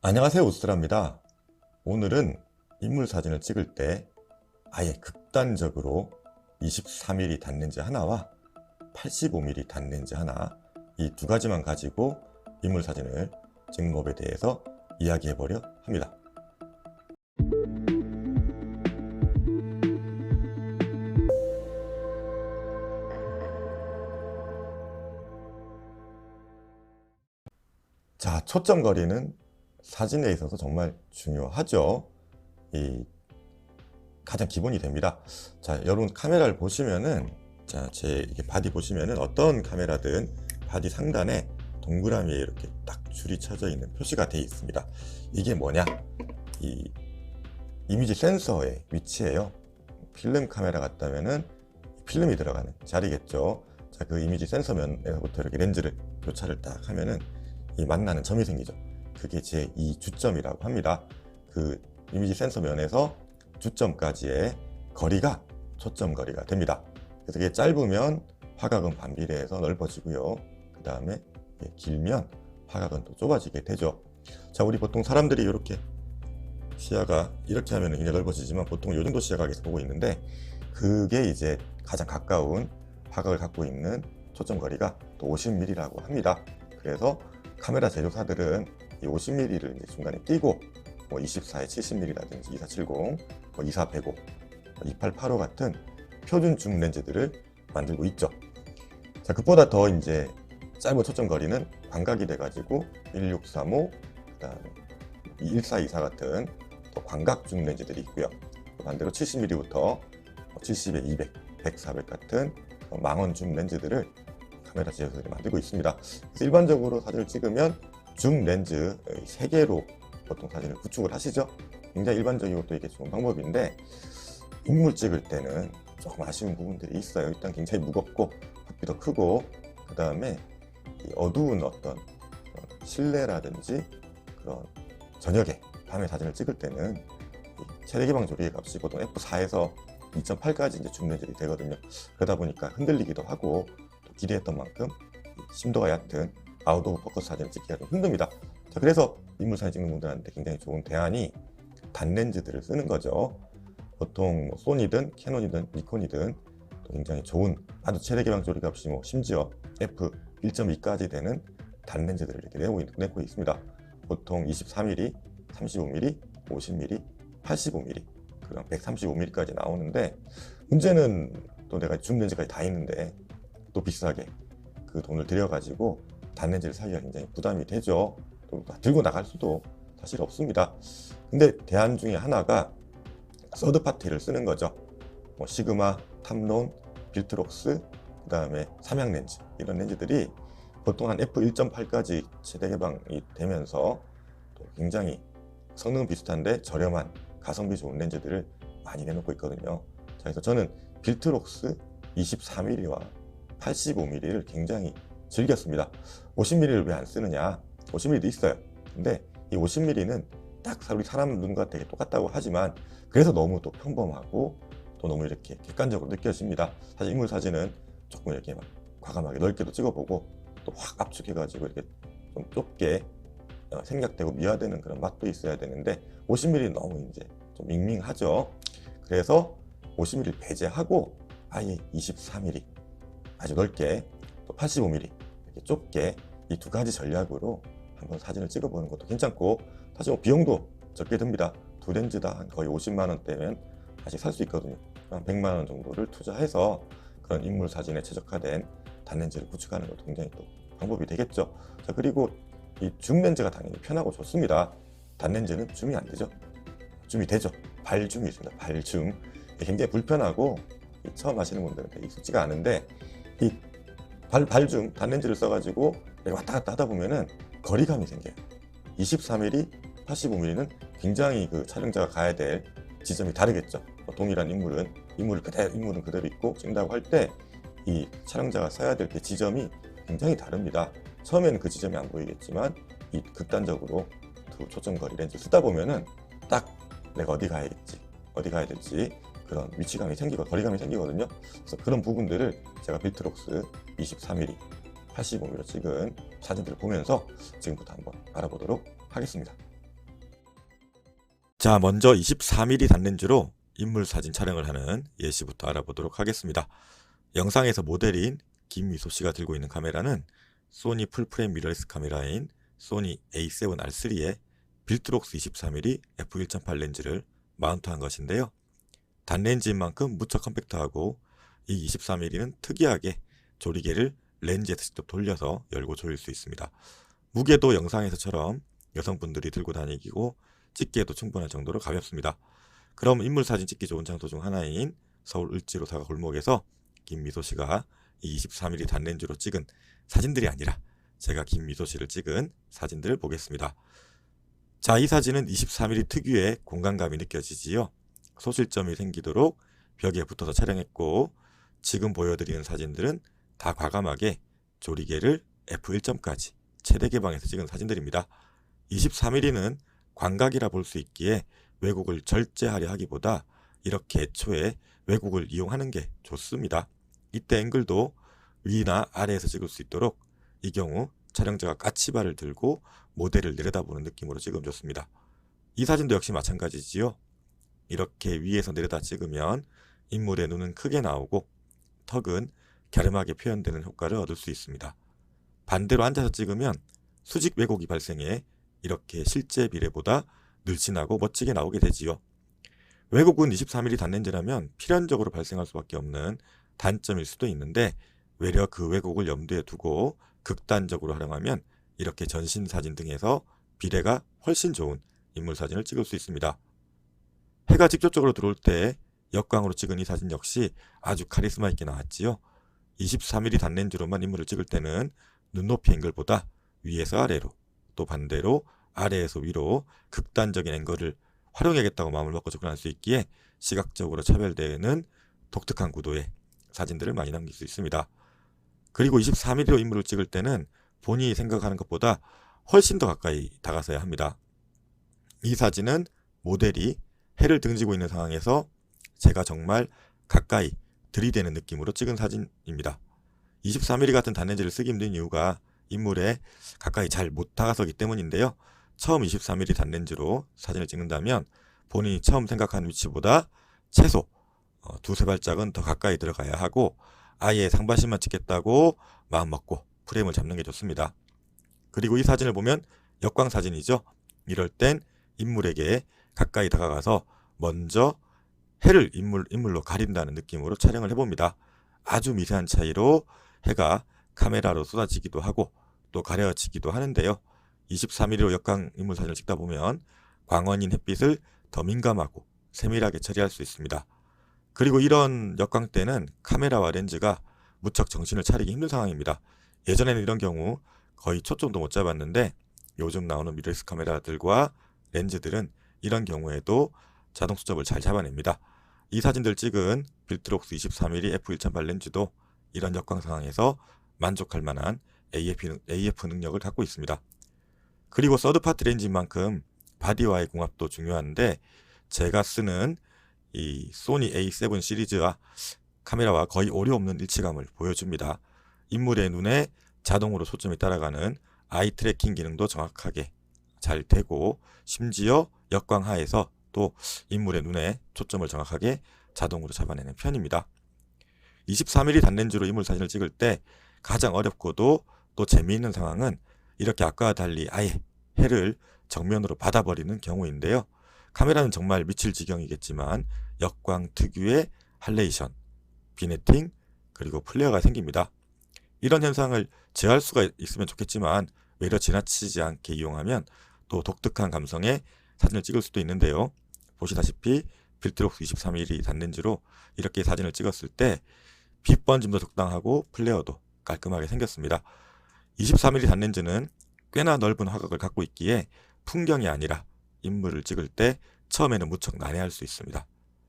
안녕하세요, 우스트라입니다. 오늘은 인물 사진을 찍을 때 아예 극단적으로 23mm 단렌즈 하나와 85mm 단렌즈 하나, 이 두 가지만 가지고 인물 사진을 찍는 법에 대해서 이야기해 보려 합니다. 자, 초점 거리는 사진에 있어서 정말 중요하죠. 이 가장 기본이 됩니다. 자, 여러분 카메라를 보시면은, 자, 제 이게 바디 보시면은 어떤 카메라든 바디 상단에 동그라미에 이렇게 딱 줄이 쳐져 있는 표시가 되어 있습니다. 이게 뭐냐? 이 이미지 센서의 위치예요. 필름 카메라 같다면은 필름이 들어가는 자리겠죠. 자, 그 이미지 센서 면에서부터 이렇게 렌즈를 교차를 딱 하면은 이 만나는 점이 생기죠. 그게 제2 주점이라고 합니다. 그 이미지 센서 면에서 주점까지의 거리가 초점 거리가 됩니다. 그래서 이게 짧으면 화각은 반비례해서 넓어지고요. 그 다음에 길면 화각은 또 좁아지게 되죠. 자, 우리 보통 사람들이 이렇게 시야가 이렇게 하면 굉장히 넓어지지만 보통 이 정도 시야각에서 보고 있는데, 그게 이제 가장 가까운 화각을 갖고 있는 초점 거리가 또 50mm라고 합니다. 그래서 카메라 제조사들은 이 50mm를 이제 중간에 띄고 뭐 24에 70mm라든지 2470, 뭐 2405, 2885 같은 표준 줌 렌즈들을 만들고 있죠. 자, 그보다 더 이제 짧은 초점 거리는 광각이 돼가지고 1635, 그다음에 1424 같은 또 광각 줌 렌즈들이 있고요. 반대로 70mm부터 70에 200, 100, 400 같은 망원 줌 렌즈들을 카메라 제조사들이 만들고 있습니다. 그래서 일반적으로 사진을 찍으면 줌 렌즈 3개로 보통 사진을 구축을 하시죠. 굉장히 일반적이고 또 이게 좋은 방법인데, 인물 찍을 때는 조금 아쉬운 부분들이 있어요. 일단 굉장히 무겁고 부피도 크고, 그 다음에 어두운 어떤 실내라든지 그런 저녁에 밤에 사진을 찍을 때는 최대 기방 조리의 값이 보통 f4에서 2.8까지 이제 줌 렌즈들이 되거든요. 그러다 보니까 흔들리기도 하고 또 기대했던 만큼 심도가 얕은 아웃 오브 포커스 사진을 찍기가 좀 힘듭니다. 자, 그래서 인물 사진 찍는 분들한테 굉장히 좋은 대안이 단렌즈들을 쓰는 거죠. 보통 뭐 소니든 캐논이든 니콘이든 또 굉장히 좋은 아주 최대 기방 조리 값이 뭐 심지어 f1.2까지 되는 단렌즈들을 이렇게 내고 있습니다. 보통 24mm, 35mm, 50mm, 85mm, 그럼 135mm까지 나오는데, 문제는 또 내가 줌 렌즈까지 다 있는데 또 비싸게 그 돈을 들여가지고 단렌즈를 사기가 굉장히 부담이 되죠. 또 들고 나갈 수도 사실 없습니다. 근데 대안 중에 하나가 서드파티를 쓰는 거죠. 뭐 시그마, 탐론, 빌트록스, 그 다음에 삼양 렌즈, 이런 렌즈들이 보통 한 f1.8까지 최대 개방이 되면서 또 굉장히 성능 비슷한데 저렴한 가성비 좋은 렌즈들을 많이 내놓고 있거든요. 자, 그래서 저는 빌트록스 24mm와 85mm를 굉장히 즐겼습니다. 50mm를 왜 안 쓰느냐? 50mm도 있어요. 근데 이 50mm는 딱 우리 사람 눈과 되게 똑같다고 하지만 그래서 너무 또 평범하고 또 너무 이렇게 객관적으로 느껴집니다. 사실 인물 사진은 조금 이렇게 막 과감하게 넓게도 찍어보고 또 확 압축해가지고 이렇게 좀 좁게 생략되고 미화되는 그런 맛도 있어야 되는데 50mm는 너무 이제 좀 밍밍하죠. 그래서 50mm 배제하고 아예 23mm 아주 넓게, 또 85mm 이렇게 좁게, 이 두 가지 전략으로 한번 사진을 찍어보는 것도 괜찮고, 사실 뭐 비용도 적게 듭니다. 두 렌즈 다 거의 50만 원대면 다시 살 수 있거든요. 한 100만 원 정도를 투자해서 그런 인물 사진에 최적화된 단렌즈를 구축하는 것도 굉장히 또 방법이 되겠죠. 자, 그리고 이 줌 렌즈가 당연히 편하고 좋습니다. 단렌즈는 줌이 안 되죠. 줌이 되죠. 발줌이 있습니다. 발줌. 굉장히 불편하고 처음 하시는 분들은 되게 익숙지가 않은데, 이 발줌 단렌즈를 써가지고 왔다 갔다 하다 보면은 거리감이 생겨요. 23mm, 85mm는 굉장히 그 촬영자가 가야 될 지점이 다르겠죠. 동일한 인물은 그대로 있고 찍는다고 할 때 이 촬영자가 서야 될 그 지점이 굉장히 다릅니다. 처음에는 그 지점이 안 보이겠지만 이 극단적으로 두 초점거리 렌즈 쓰다 보면은 딱 내가 어디 가야 될지 그런 위치감이 생기고 거리감이 생기거든요. 그래서 그런 부분들을 제가 빌트록스 23mm, 85mm로 찍은 사진들을 보면서 지금부터 한번 알아보도록 하겠습니다. 자, 먼저 24mm 단렌즈로 인물 사진 촬영을 하는 예시부터 알아보도록 하겠습니다. 영상에서 모델인 김미소 씨가 들고 있는 카메라는 소니 풀프레임 미러리스 카메라인 소니 A7R3에 빌트록스 24mm f1.8 렌즈를 마운트한 것인데요. 단렌즈인 만큼 무척 컴팩트하고 이 24mm는 특이하게 조리개를 렌즈에서 직접 돌려서 열고 조일 수 있습니다. 무게도 영상에서처럼 여성분들이 들고 다니고 찍기에도 충분할 정도로 가볍습니다. 그럼 인물사진 찍기 좋은 장소 중 하나인 서울 을지로 사과 골목에서 김미소 씨가 이 24mm 단렌즈로 찍은 사진들이 아니라 제가 김미소 씨를 찍은 사진들을 보겠습니다. 자, 이 사진은 24mm 특유의 공간감이 느껴지지요. 소실점이 생기도록 벽에 붙어서 촬영했고, 지금 보여드리는 사진들은 다 과감하게 조리개를 f1.까지 최대 개방해서 찍은 사진들입니다. 24mm는 광각이라 볼 수 있기에 왜곡을 절제하려 하기보다 이렇게 애초에 왜곡을 이용하는 게 좋습니다. 이때 앵글도 위나 아래에서 찍을 수 있도록 이 경우 촬영자가 까치발을 들고 모델을 내려다보는 느낌으로 찍으면 좋습니다. 이 사진도 역시 마찬가지지요. 이렇게 위에서 내려다 찍으면 인물의 눈은 크게 나오고 턱은 갸름하게 표현되는 효과를 얻을 수 있습니다. 반대로 앉아서 찍으면 수직 왜곡이 발생해 이렇게 실제 비례보다 늘씬하고 멋지게 나오게 되지요. 왜곡은 24mm 단렌즈라면 필연적으로 발생할 수밖에 없는 단점일 수도 있는데 외려 그 왜곡을 염두에 두고 극단적으로 활용하면 이렇게 전신 사진 등에서 비례가 훨씬 좋은 인물 사진을 찍을 수 있습니다. 해가 직접적으로 들어올 때 역광으로 찍은 이 사진 역시 아주 카리스마 있게 나왔지요. 24mm 단렌즈로만 인물을 찍을 때는 눈높이 앵글보다 위에서 아래로 또 반대로 아래에서 위로 극단적인 앵글을 활용해야겠다고 마음을 먹고 접근할 수 있기에 시각적으로 차별되는 독특한 구도의 사진들을 많이 남길 수 있습니다. 그리고 24mm로 인물을 찍을 때는 본인이 생각하는 것보다 훨씬 더 가까이 다가서야 합니다. 이 사진은 모델이 해를 등지고 있는 상황에서 제가 정말 가까이 들이대는 느낌으로 찍은 사진입니다. 24mm 같은 단렌즈를 쓰기 힘든 이유가 인물에 가까이 잘 못 다가서기 때문인데요. 처음 24mm 단렌즈로 사진을 찍는다면 본인이 처음 생각한 위치보다 최소 두세 발짝은 더 가까이 들어가야 하고 아예 상반신만 찍겠다고 마음먹고 프레임을 잡는 게 좋습니다. 그리고 이 사진을 보면 역광 사진이죠. 이럴 땐 인물에게 가까이 다가가서 먼저 해를 인물로 가린다는 느낌으로 촬영을 해봅니다. 아주 미세한 차이로 해가 카메라로 쏟아지기도 하고 또 가려지기도 하는데요. 24mm로 역광 인물 사진을 찍다 보면 광원인 햇빛을 더 민감하고 세밀하게 처리할 수 있습니다. 그리고 이런 역광 때는 카메라와 렌즈가 무척 정신을 차리기 힘든 상황입니다. 예전에는 이런 경우 거의 초점도 못 잡았는데 요즘 나오는 미러리스 카메라들과 렌즈들은 이런 경우에도 자동 수첩을 잘 잡아냅니다. 이 사진들 찍은 빌트록스 24mm f1.8 렌즈도 이런 역광 상황에서 만족할 만한 AF 능력을 갖고 있습니다. 그리고 서드파티 렌즈인 만큼 바디와의 궁합도 중요한데 제가 쓰는 이 소니 A7 시리즈와 카메라와 거의 오류 없는 일치감을 보여줍니다. 인물의 눈에 자동으로 초점이 따라가는 아이 트래킹 기능도 정확하게 잘 되고 심지어 역광 하에서 또 인물의 눈에 초점을 정확하게 자동으로 잡아내는 편입니다. 24mm 단렌즈로 인물 사진을 찍을 때 가장 어렵고도 또 재미있는 상황은 이렇게 아까와 달리 아예 해를 정면으로 받아버리는 경우인데요. 카메라는 정말 미칠 지경이겠지만 역광 특유의 할레이션, 비네팅, 그리고 플레어가 생깁니다. 이런 현상을 제어할 수가 있으면 좋겠지만 외려 지나치지 않게 이용하면 또 독특한 감성의 사진을 찍을 수도 있는데요. 보시다시피 빌트록스 23mm 단렌즈로 이렇게 사진을 찍었을 때 빛 번짐도 적당하고 플레어도 깔끔하게 생겼습니다. 24mm 단렌즈는 꽤나 넓은 화각을 갖고 있기에 풍경이 아니라 인물을 찍을 때 처음에는 무척 난해할 수 있습니다.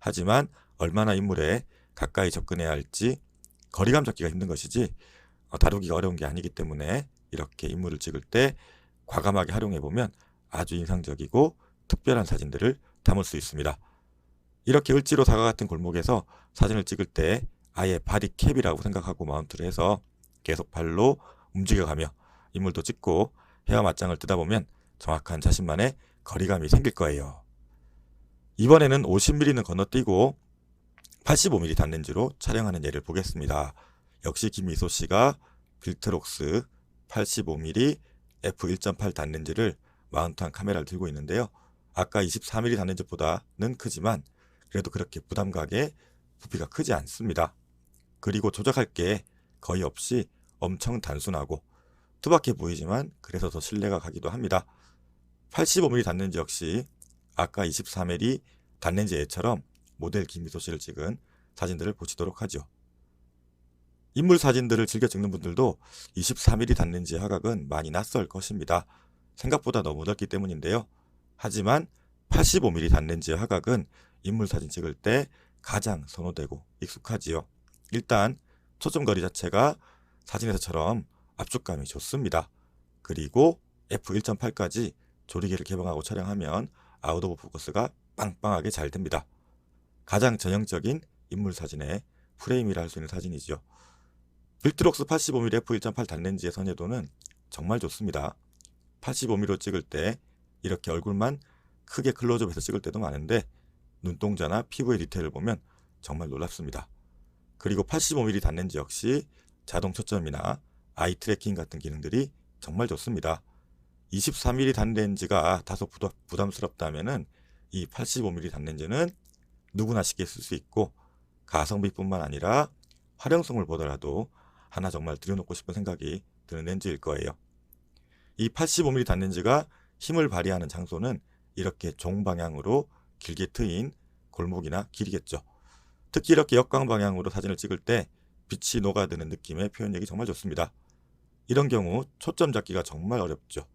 하지만 얼마나 인물에 가까이 접근해야 할지 거리감 잡기가 힘든 것이지 다루기가 어려운 게 아니기 때문에 이렇게 인물을 찍을 때 과감하게 활용해보면 아주 인상적이고 특별한 사진들을 담을 수 있습니다. 이렇게 을지로 사과 같은 골목에서 사진을 찍을 때 아예 바디캡이라고 생각하고 마운트를 해서 계속 발로 움직여가며 인물도 찍고 해와 맞짱을 뜨다 보면 정확한 자신만의 거리감이 생길 거예요. 이번에는 50mm는 건너뛰고 85mm 단렌즈로 촬영하는 예를 보겠습니다. 역시 김미소 씨가 빌트록스 85mm f1.8 단렌즈를 마운트한 카메라를 들고 있는데요. 아까 24mm 단렌즈보다는 크지만 그래도 그렇게 부담가게 부피가 크지 않습니다. 그리고 조작할 게 거의 없이 엄청 단순하고 투박해 보이지만 그래서 더 신뢰가 가기도 합니다. 85mm 단렌즈 역시 아까 24mm 단렌즈 예처럼 모델 김미소 씨를 찍은 사진들을 보시도록 하죠. 인물 사진들을 즐겨 찍는 분들도 24mm 단렌즈의 화각은 많이 낯설 것입니다. 생각보다 너무 넓기 때문인데요. 하지만 85mm 단렌즈의 화각은 인물 사진 찍을 때 가장 선호되고 익숙하지요. 일단 초점거리 자체가 사진에서처럼 압축감이 좋습니다. 그리고 f1.8까지 조리개를 개방하고 촬영하면 아웃 오브 포커스가 빵빵하게 잘 됩니다. 가장 전형적인 인물 사진의 프레임이라 할 수 있는 사진이죠. 빌트록스 85mm f1.8 단렌즈의 선회도는 정말 좋습니다. 85mm로 찍을 때 이렇게 얼굴만 크게 클로즈업해서 찍을 때도 많은데 눈동자나 피부의 디테일을 보면 정말 놀랍습니다. 그리고 85mm 단렌즈 역시 자동 초점이나 아이 트래킹 같은 기능들이 정말 좋습니다. 24mm 단렌즈가 다소 부담스럽다면은 이 85mm 단렌즈는 누구나 쉽게 쓸 수 있고 가성비뿐만 아니라 활용성을 보더라도 하나 정말 들여놓고 싶은 생각이 드는 렌즈일 거예요. 이 85mm 단렌즈가 힘을 발휘하는 장소는 이렇게 종방향으로 길게 트인 골목이나 길이겠죠. 특히 이렇게 역광 방향으로 사진을 찍을 때 빛이 녹아드는 느낌의 표현력이 정말 좋습니다. 이런 경우 초점 잡기가 정말 어렵죠.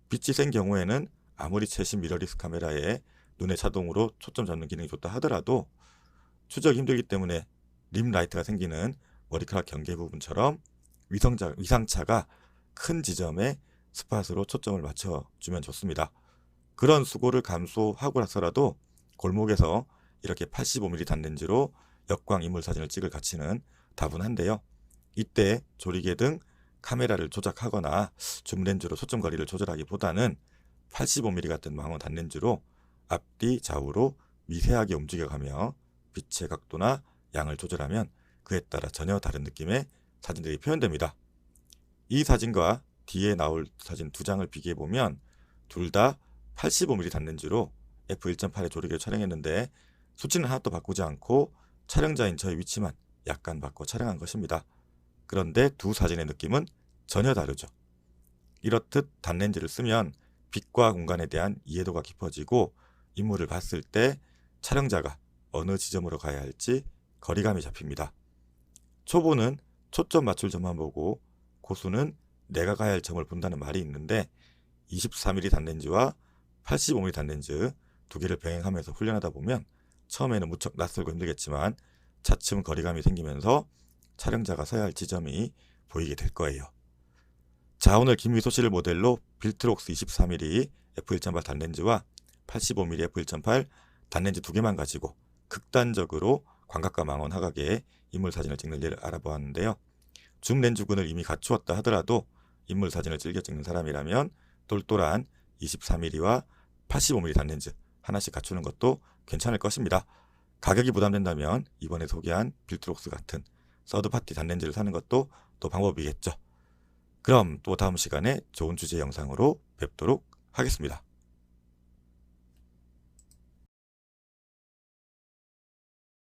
빛이 센 경우에는 아무리 최신 미러리스 카메라에 눈에 자동으로 초점 잡는 기능이 좋다 하더라도 추적이 힘들기 때문에 림 라이트가 생기는 머리카락 경계 부분처럼 위상차가 큰 지점에 스팟으로 초점을 맞춰주면 좋습니다. 그런 수고를 감수하고 나서라도 골목에서 이렇게 85mm 단렌즈로 역광 인물 사진을 찍을 가치는 다분한데요. 이때 조리개 등 카메라를 조작하거나 줌렌즈로 초점 거리를 조절하기보다는 85mm 같은 망원 단렌즈로 앞뒤 좌우로 미세하게 움직여가며 빛의 각도나 양을 조절하면 그에 따라 전혀 다른 느낌의 사진들이 표현됩니다. 이 사진과 뒤에 나올 사진 두 장을 비교해보면 둘 다 85mm 단렌즈로 f1.8의 조리개를 촬영했는데 수치는 하나도 바꾸지 않고 촬영자인 저의 위치만 약간 바꿔 촬영한 것입니다. 그런데 두 사진의 느낌은 전혀 다르죠. 이렇듯 단렌즈를 쓰면 빛과 공간에 대한 이해도가 깊어지고 인물을 봤을 때 촬영자가 어느 지점으로 가야 할지 거리감이 잡힙니다. 초보는 초점 맞출 점만 보고 고수는 내가 가야 할 점을 본다는 말이 있는데 24mm 단렌즈와 85mm 단렌즈 두 개를 병행하면서 훈련하다 보면 처음에는 무척 낯설고 힘들겠지만 차츰 거리감이 생기면서 촬영자가 서야 할 지점이 보이게 될 거예요. 자, 오늘 김미소 씨를 모델로 빌트록스 24mm f1.8 단렌즈와 85mm f1.8 단렌즈 두 개만 가지고 극단적으로 광각과 망원 화각의 인물 사진을 찍는 예를 알아보았는데요. 줌 렌즈군을 이미 갖추었다 하더라도 인물 사진을 즐겨 찍는 사람이라면 똘똘한 24mm와 85mm 단렌즈 하나씩 갖추는 것도 괜찮을 것입니다. 가격이 부담된다면 이번에 소개한 빌트록스 같은 서드파티 단렌즈를 사는 것도 또 방법이겠죠. 그럼 또 다음 시간에 좋은 주제 영상으로 뵙도록 하겠습니다.